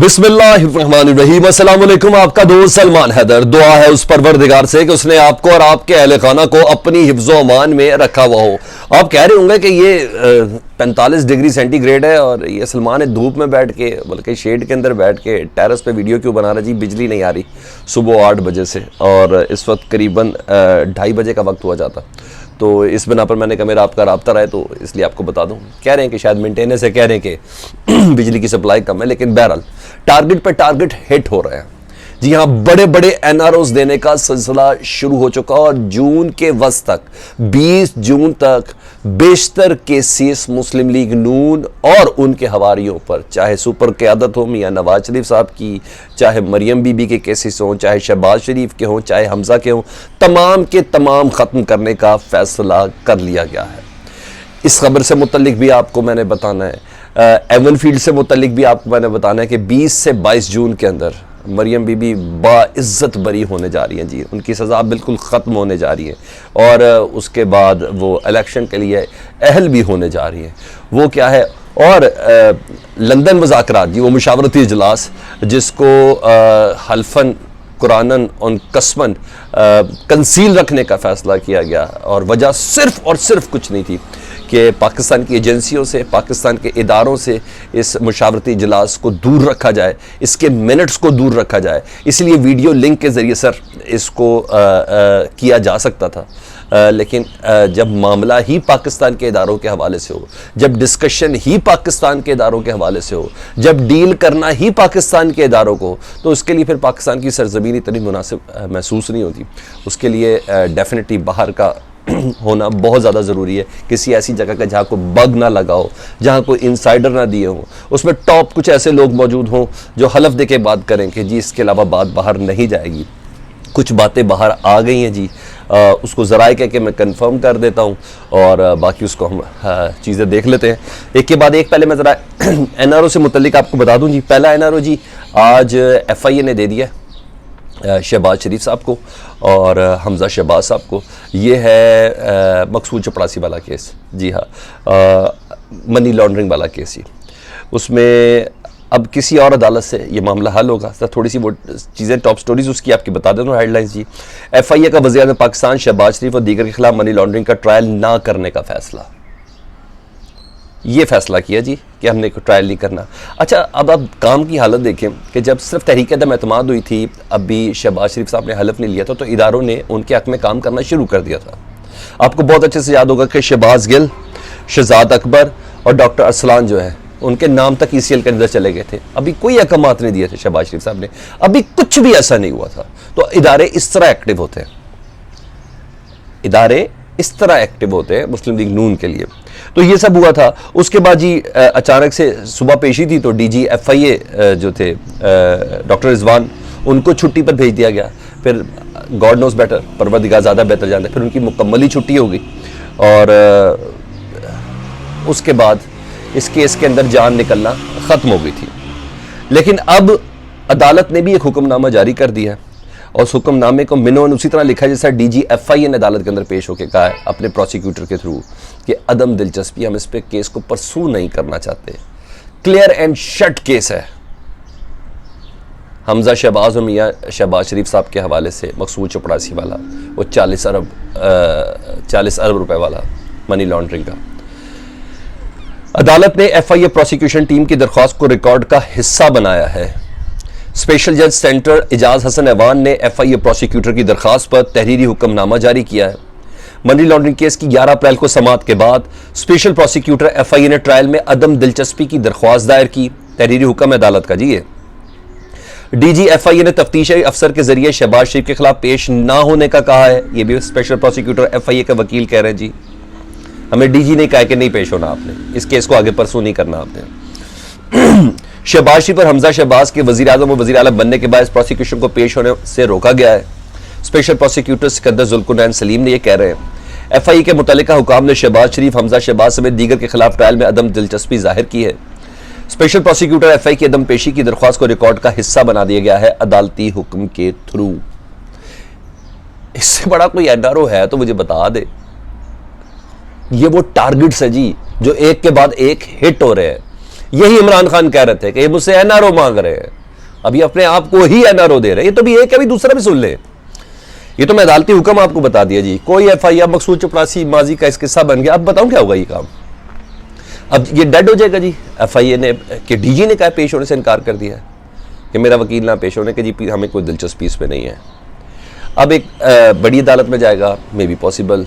बिस्मिल्लाहिर्रहमानिर्रहीम। अस्सलाम वालेकुम। आपका दोस्त सलमान हैदर। दुआ है उस परवरदिगार से कि उसने आपको और आपके अहले खाना को अपनी हिफ्ज़ो अमान में रखा हुआ हो। आप कह रहे होंगे कि ये 45 डिग्री सेंटीग्रेड है और ये सलमान है धूप में बैठ के, बल्कि शेड के अंदर बैठ के टेरेस पे वीडियो क्यों बना रहा जी? बिजली नहीं आ रही सुबह 8 बजे से और इस वक्त करीबन 2:30 बजे का वक्त हुआ जाता। तो इस बिना पर मैंने कहा मेरा आपका राब्ता रहा है तो इसलिए आपको बता दूं। कह रहे हैं कि शायद मेंटेनेंस से कह रहे हैं कि बिजली की सप्लाई कम है, लेकिन बहरहाल टारगेट पे टारगेट हिट हो रहे हैं। जी हाँ, बड़े बड़े एनआरओज देने का सिलसिला शुरू हो चुका और जून के वस्त तक 20 जून तक बेशतर केसेस मुस्लिम लीग नून और उनके हवारियों पर, चाहे सुपर क़यादत हो मियां नवाज शरीफ साहब की, चाहे मरियम बीबी के केसेस हों, चाहे शहबाज शरीफ के हों, चाहे हमजा के हों, तमाम के तमाम ख़त्म करने का फैसला कर लिया गया है। इस खबर से मुतल्लिक भी आपको मैंने बताना है, एवन फील्ड से मुतल्लिक भी आपको मैंने बताना है कि 20 से 22 जून के अंदर मरियम बीबी बाइज़्ज़त बरी होने जा रही हैं जी। उनकी सज़ा बिल्कुल ख़त्म होने जा रही है और उसके बाद वो इलेक्शन के लिए अहल भी होने जा रही है। वो क्या है? और लंदन मुज़ाकरात जी, वो मुशावरती इजलास जिसको हल्फन कुरानन और कसमन कंसील रखने का फ़ैसला किया गया और वजह सिर्फ़ और सिर्फ कुछ नहीं थी कि पाकिस्तान की एजेंसियों से, पाकिस्तान के इदारों से इस मुशावरती इजलास को दूर रखा जाए, इसके मिनट्स को दूर रखा जाए। इसलिए वीडियो लिंक के ज़रिए सर इसको किया जा सकता था, लेकिन जब मामला ही पाकिस्तान के इदारों के हवाले से हो, जब डिस्कशन ही पाकिस्तान के इदारों के हवाले से हो, जब डील करना ही पाकिस्तान के इदारों को, तो उसके लिए फिर पाकिस्तान की सरजमीन इतनी मुनासिब महसूस नहीं होती। उसके लिए डेफिनेटली बाहर का होना बहुत ज़्यादा ज़रूरी है। किसी ऐसी जगह का जहाँ कोई बग ना लगा हो, जहाँ कोई इंसाइडर ना दिए हों, उसमें टॉप कुछ ऐसे लोग मौजूद हों जो हलफ दे के बात करें कि जी इसके अलावा बात बाहर नहीं जाएगी। कुछ बातें बाहर आ गई हैं जी, उसको ज़राए कह के मैं कंफर्म कर देता हूँ और बाकी उसको हम चीज़ें देख लेते हैं एक के बाद एक। पहले मैं ज़रा एनआरओ से मुतल्लिक आपको बता दूँ जी। पहला एनआरओ जी आज FIA ने दे दिया शहबाज शरीफ साहब को और हमजा शहबाज साहब को। ये है मकसूद चपड़ासी वाला केस। जी हाँ, मनी लॉन्ड्रिंग वाला केस ही। उसमें अब किसी और अदालत से ये मामला हल होगा। सर थोड़ी सी वो चीज़ें टॉप स्टोरीज उसकी आपकी बता देता हूँ, हेडलाइंस जी। FIA का वज़ीर-ए-आज़म पाकिस्तान शहबाज शरीफ और दीगर के खिलाफ मनी लॉन्ड्रिंग का ट्रायल ना करने का फैसला। ये फैसला किया जी कि हमने कोई ट्रायल नहीं करना। अच्छा, अब आप काम की हालत देखें कि जब सिर्फ तहरीक-ए-दम एतमाद हुई थी, अभी शहबाज शरीफ साहब ने हलफ नहीं लिया था, तो इदारों ने उनके हक़ में काम करना शुरू कर दिया था। आपको बहुत अच्छे से याद होगा कि शहबाज गिल, शहजाद अकबर और डॉक्टर अरसलान जो है उनके नाम तक ECL के अंदर चले गए थे। अभी कोई अहकामात नहीं दिए थे शहबाज शरीफ साहब ने, अभी कुछ भी ऐसा नहीं हुआ था। तो इदारे इस तरह एक्टिव होते हैं, इदारे इस तरह एक्टिव होते हैं मुस्लिम लीग नून के लिए। तो ये सब हुआ था। उसके बाद जी अचानक से सुबह पेशी थी तो DG FIA जो थे डॉक्टर रिजवान, उनको छुट्टी पर भेज दिया गया। फिर गॉड नोज बेटर, परवरदिगार ज़्यादा बेहतर जानते, फिर उनकी मुकम्मल ही छुट्टी हो गई और उसके बाद इस केस के अंदर जान निकलना ख़त्म हो गई थी। लेकिन अब अदालत ने भी एक हुक्मनामा जारी कर दिया है और उस हुक्मनामे को मिनोन उसी तरह लिखा है जैसा DG FIA ने अदालत के अंदर पेश होकर कहा है अपने प्रोसिक्यूटर के थ्रू कि अदम दिलचस्पी, हम इस पे केस को परसू नहीं करना चाहते। क्लियर एंड शट केस है। हमजा शहबाज और मियां शहबाज शरीफ साहब के हवाले से मकसूद चपड़ासी वाला, वो 40 अरब रुपए वाला मनी लॉन्ड्रिंग का। अदालत ने FIA प्रोसिक्यूशन टीम की दरख्वास्त को रिकॉर्ड का हिस्सा बनाया है। स्पेशल जज सेंटर इजाज हसन ऐवान ने FIA प्रोसिक्यूटर की दरख्वास्त पर तहरीरी हुक्मनामा जारी किया है। मनी लॉन्ड्रिंग केस की 11 अप्रैल को समाअत के बाद स्पेशल प्रोसिक्यूटर FIA ने ट्रायल में अदम दिलचस्पी की दरख्वास्त दायर की। तहरीरी हुक्म अदालत का जी। DG FIA ने तफ्तीशी अफसर के जरिए शहबाज शरीफ के खिलाफ पेश ना होने का कहा है। यह भी स्पेशल प्रोसिक्यूटर FIA के वकील कह रहे हैं जी, हमें DG ने कहा कि नहीं पेश होना, आपने इस केस को आगे परसू नहीं करना आपने। शहबाज शरीफ और हमजा शहबाज के वज़ीर-ए-आज़म और वज़ीर आला बनने के बाद इस प्रोसिक्यूशन को पेश होने से रोका गया है। स्पेशल प्रोसिक्यूटर सिकंदर जुल्कुनैन सलीम ने यह कह रहे हैं FIA के मुतल्लिका हुकाम ने शहबाज शरीफ, हमजा शहबाज समेत दीगर के खिलाफ ट्रायल में अदम दिलचस्पी जाहिर की है। स्पेशल प्रोसिक्यूटर FIA की अदम पेशी की दरख्वास्त को रिकॉर्ड का हिस्सा बना दिया गया है अदालती हुक्म के थ्रू। इससे बड़ा कोई एनआरओ है तो मुझे बता दे। ये वो टारगेट्स है जी जो एक के बाद एक हिट हो रहे हैं। यही इमरान खान कह रहे थे कि ये मुझसे एनआरओ मांग रहे हैं, अभी अपने आप को ही एनआरओ दे रहे हैं। ये तो भी एक है, अभी दूसरा भी सुन ले। ये तो मैं अदालती हुक्म आपको बता दिया जी, कोई एफआईआर मकसूद चपरासी माजी का इस किस्सा बन गया। अब बताऊं क्या होगा ये काम, अब ये डेड हो जाएगा जी। एफआईए ने कि डीजी ने कहा पेश होने से इनकार कर दिया है कि मेरा वकील ना पेश होने के जी, हमें कोई दिलचस्पी इस पे नहीं है। अब एक बड़ी अदालत में जाएगा, may be possible,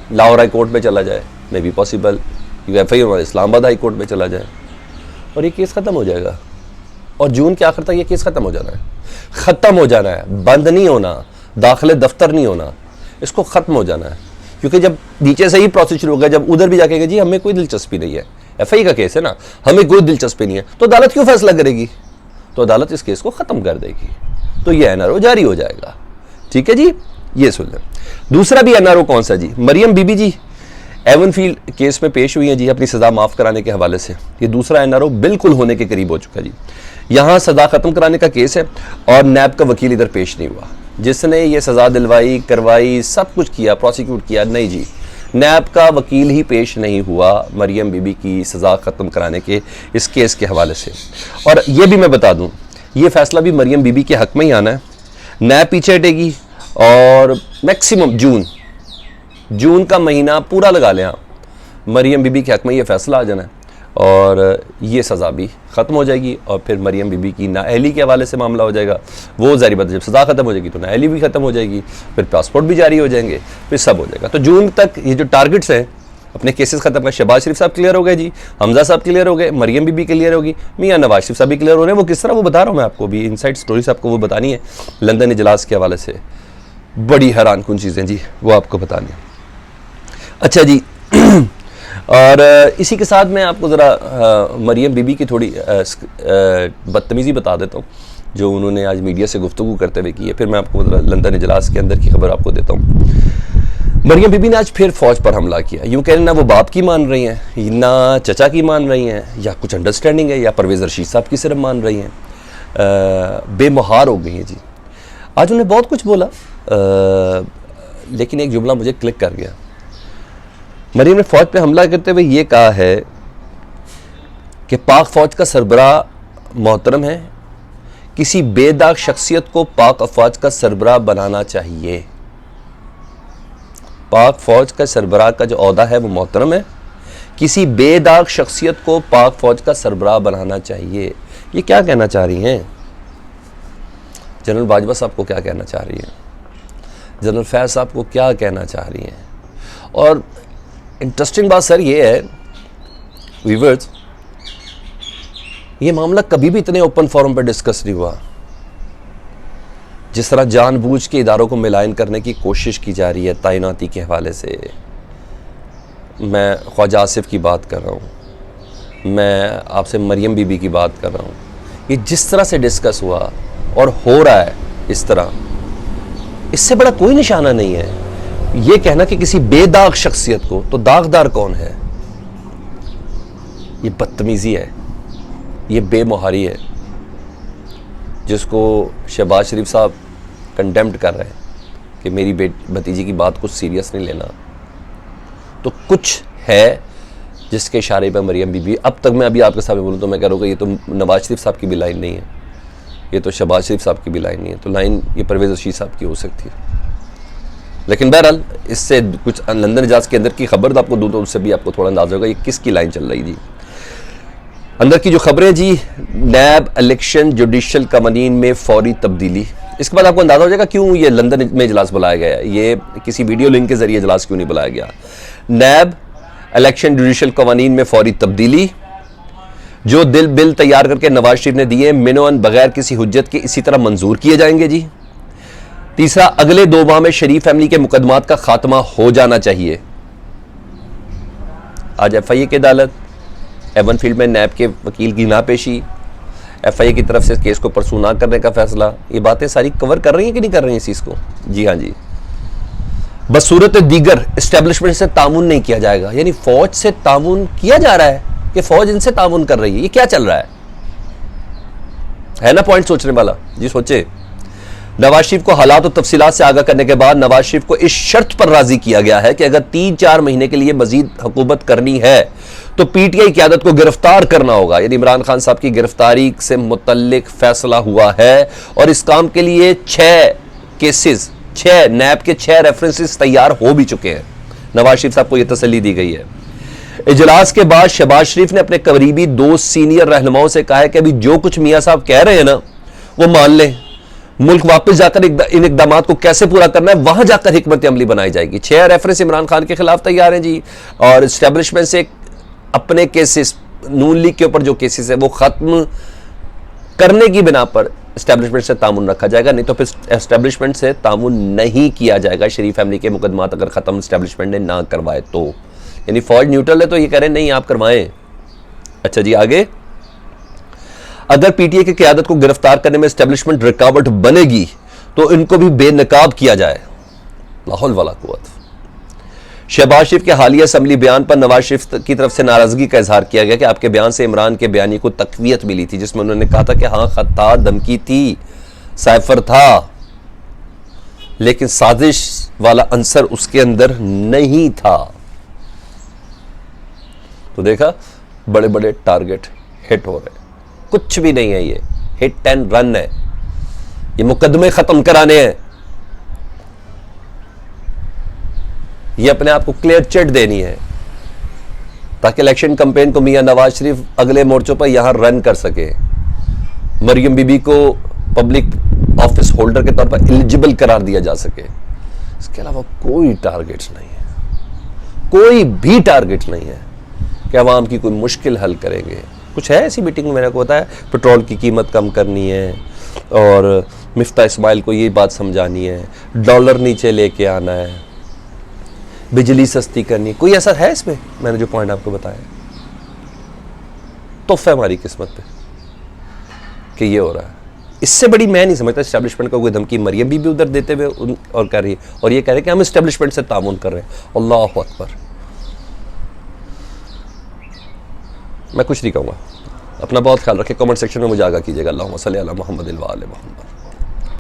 Lahore high court में चला जाए, may be possible, FIA Islamabad high court में चला जाए और ये केस ख़त्म हो जाएगा। और जून के आखिर तक ये केस ख़त्म हो जाना है, ख़त्म हो जाना है, बंद नहीं होना, दाखिले दफ्तर नहीं होना, इसको ख़त्म हो जाना है। क्योंकि जब नीचे से ही प्रोसेस शुरू होगा, जब उधर भी जाके जी हमें कोई दिलचस्पी नहीं है, एफआई का केस है ना, हमें कोई दिलचस्पी नहीं है, तो अदालत क्यों फैसला करेगी? तो अदालत इस केस को ख़त्म कर देगी, तो ये एनआरओ जारी हो जाएगा। ठीक है जी, ये सुन लें। दूसरा भी एनआरओ कौन सा जी, मरियम बीबी जी एवनफील्ड केस में पेश हुई हैं जी अपनी सज़ा माफ़ कराने के हवाले से। ये दूसरा एनआरओ बिल्कुल होने के करीब हो चुका है जी। यहाँ सज़ा ख़त्म कराने का केस है और नैब का वकील इधर पेश नहीं हुआ, जिसने ये सज़ा दिलवाई, करवाई, सब कुछ किया, प्रोसिक्यूट किया, नहीं जी, नैब का वकील ही पेश नहीं हुआ मरियम बीबी की सज़ा ख़त्म कराने के इस केस के हवाले से। और ये भी मैं बता दूँ, ये फ़ैसला भी मरियम बीबी के हक़ में ही आना है। नैब पीछे हटेगी और मैक्सिमम जून का महीना पूरा लगा लें आप, मरियम बीबी के हक़ में ये फ़ैसला आ जाना है और ये सज़ा भी ख़त्म हो जाएगी और फिर मरियम बीबी की नाअहली के हवाले से मामला हो जाएगा। वो ज़ाहिर बात है, जब सज़ा ख़त्म हो जाएगी तो नाअहली भी ख़त्म हो जाएगी, फिर पासपोर्ट भी जारी हो जाएंगे, फिर सब हो जाएगा। तो जून तक ये जो टारगेट्स हैं अपने केसेस ख़त्म कर, शहबाज शरीफ साहब क्लियर हो गए जी, हमजा साहब क्लियर हो गए, मरियम बीबी क्लियर होगी, मियाँ नवाज शरीफ साहब भी क्लियर हो रहे हैं। वो किस तरह, वो बता रहा हूँ मैं आपको, भी इनसाइड स्टोरीज आपको वो बतानी है लंदन इजलास के हवाले से, बड़ी हैरान कुन चीज़ें जी वो आपको बतानी है। अच्छा जी, और इसी के साथ मैं आपको ज़रा मरियम बीबी की थोड़ी बदतमीज़ी बता देता हूँ जो उन्होंने आज मीडिया से गुफ्तगू करते हुए की है, फिर मैं आपको लंदन इजलास के अंदर की खबर आपको देता हूँ। मरियम बीबी ने आज फिर फ़ौज पर हमला किया। यूँ कह ना वो बाप की मान रही हैं, ना चचा की मान रही हैं, या कुछ अंडरस्टैंडिंग है, या परवेज़ रशीद साहब की सिर्फ मान रही हैं, बेमुहार हो गई हैं जी। आज उन्हें बहुत कुछ बोला, लेकिन एक जुमला मुझे क्लिक कर गया। मरियम ने फ़ौज पे हमला करते हुए ये कहा है कि पाक फ़ौज का सरबराह मोहतरम है, किसी बेदाग शख्सियत को पाक अफवाज का सरबराह बनाना चाहिए। पाक फ़ौज का सरबराह का जो ओहदा है वो मोहतरम है, किसी बेदाग शख्सियत को पाक फ़ौज का सरबराह बनाना चाहिए। ये क्या कहना चाह रही हैं? जनरल बाजवा साहब को क्या कहना चाह रही हैं? जनरल फैज़ साहब को क्या कहना चाह रही हैं? और इंटरेस्टिंग बात सर ये है व्यूअर्स, ये मामला कभी भी इतने ओपन फोरम पर डिस्कस नहीं हुआ जिस तरह जानबूझ के इदारों को मिलान करने की कोशिश की जा रही है तैनाती के हवाले से। मैं ख्वाजा आसिफ की बात कर रहा हूँ, मैं आपसे मरियम बीबी की बात कर रहा हूँ। ये जिस तरह से डिस्कस हुआ और हो रहा है इस तरह, इससे बड़ा कोई निशाना नहीं है। ये कहना कि किसी बेदाग शख्सियत को, तो दागदार कौन है? ये बदतमीजी है, ये बेमुहारी है, जिसको शहबाज शरीफ साहब कंडेम्ड कर रहे हैं कि मेरी भतीजी की बात कुछ सीरियस नहीं लेना। तो कुछ है जिसके इशारे पर मरियम बीबी, अब तक मैं अभी आपके सामने बोलूँ तो मैं कह रहा हूँ कि ये तो नवाज शरीफ साहब की भी लाइन नहीं है, ये तो शहबाज शरीफ साहब की भी लाइन नहीं है, तो लाइन ये परवेज़ रशीद साहब की हो सकती है। लेकिन बहरहाल इससे कुछ लंदन इजलास के अंदर की खबर आपको दूँ तो उससे भी आपको थोड़ा अंदाजा होगा ये किसकी लाइन चल रही जी। अंदर की जो खबरें जी, नैब इलेक्शन जुडिशल कवानीन में फौरी तब्दीली, इसके बाद आपको अंदाजा हो जाएगा क्यों ये लंदन में इजलास बुलाया गया है। ये किसी वीडियो लिंक के जरिए इजलास क्यों नहीं बुलाया गया। नैब इलेक्शन जुडिशल कवानीन में फौरी तब्दीली, जो बिल तैयार करके नवाज शरीफ ने दिए मिनोअन बगैर किसी हुज्जत के इसी तरह मंजूर किए जाएंगे जी। तीसरा, अगले 2 माह में शरीफ फैमिली के मुकदमात का खात्मा हो जाना चाहिए। आज एफआईए की अदालत, एवनफील्ड में नैब के वकील की नापेशी, एफआईए की तरफ से केस को परसू ना करने का फैसला, ये बातें सारी कवर कर रही हैं कि नहीं कर रही हैं इस चीज़ को? जी हाँ जी। बसूरत दीगर इस्टेब्लिशमेंट से तामुन नहीं किया जाएगा, यानी फौज से तामुन किया जा रहा है कि फौज इनसे तामुन कर रही है। ये क्या चल रहा है ना पॉइंट सोचने वाला जी, सोचे। नवाज शरीफ को हालात और तफसीलात से आगाह करने के बाद नवाज शरीफ को इस शर्त पर राजी किया गया है कि अगर 3-4 महीने के लिए मजीद हुकूमत करनी है तो पीटीआई क़यादत को गिरफ्तार करना होगा। यानी इमरान खान साहब की गिरफ्तारी से मुतल्लिक फैसला हुआ है और इस काम के लिए 6 केसेस, 6 नैब के 6 रेफरेंसेस तैयार हो भी चुके हैं। नवाज शरीफ साहब को यह तसल्ली दी गई है। इजलास के बाद शहबाज शरीफ ने अपने करीबी 2 सीनियर रहनुमाओं से कहा है कि अभी जो कुछ मियां साहब कह रहे हैं ना वो मान लें, मुल्क वापस जाकर इन इकदाम को कैसे पूरा करना है वहां जाकर हिकमत अमली बनाई जाएगी। 6 रेफरेंस इमरान खान के खिलाफ तैयार हैं जी, और इस्टेब्लिशमेंट से अपने केसेस, नून लीग के ऊपर जो केसेस है वो खत्म करने की बिना पर एस्टेब्लिशमेंट से तामुन रखा जाएगा, नहीं तो फिर एस्टेब्लिशमेंट से तामुन नहीं किया जाएगा। शरीफ फैमिली के मुकदमात अगर खत्म एस्टेब्लिशमेंट ने ना करवाए तो, यानी फौज न्यूट्रल है तो ये कह रहे हैं नहीं आप करवाएं। अच्छा जी आगे, अगर पीटीआई की क़यादत को गिरफ्तार करने में एस्टेब्लिशमेंट रुकावट बनेगी तो इनको भी बेनकाब किया जाए। लाहौल वाला कुव्वत। शहबाज शरीफ के हालिया असम्बली बयान पर नवाज शरीफ की तरफ से नाराजगी का इजहार किया गया कि आपके बयान से इमरान के बयानी को तकवीयत मिली थी, जिसमें उन्होंने कहा था कि हाँ खत था, धमकी थी, साइफर था, लेकिन साजिश वाला अंसर उसके अंदर नहीं था। तो देखा, बड़े बड़े टारगेट हिट हो रहे, कुछ भी नहीं है, ये हिट एंड रन है, ये मुकदमे खत्म कराने हैं, ये अपने आप को क्लियर चिट देनी है ताकि इलेक्शन कैंपेन को मियां नवाज शरीफ अगले मोर्चों पर यहां रन कर सके। मरियम बीबी को पब्लिक ऑफिस होल्डर के तौर पर एलिजिबल करार दिया जा सके। इसके अलावा कोई टारगेट्स नहीं है, कोई भी टारगेट नहीं है कि अवाम की कोई मुश्किल हल करेंगे। कुछ है ऐसी मीटिंग में, मैंने को बताया पेट्रोल की कीमत कम करनी है और मिफ्ता इस्माइल को ये बात समझानी है, डॉलर नीचे लेके आना है, बिजली सस्ती करनी, कोई असर है इसमें? मैंने जो पॉइंट आपको बताया, तोहफा हमारी किस्मत पे कि ये हो रहा है। इससे बड़ी मैं नहीं समझता एस्टेब्लिशमेंट का कोई धमकी मरियम भी उधर देते हुए और कर रही है, और ये कह रहे हैं कि हम एस्टेब्लिशमेंट से तामुन कर रहे हैं। अल्लाहु अकबर। मैं कुछ नहीं कहूँगा, अपना बहुत ख्याल रखें। कमेंट सेक्शन में मुझे आगाह कीजिएगा। अल्लाहुम्मा सल्ली अला मुहम्मद व आले मुहम्मद।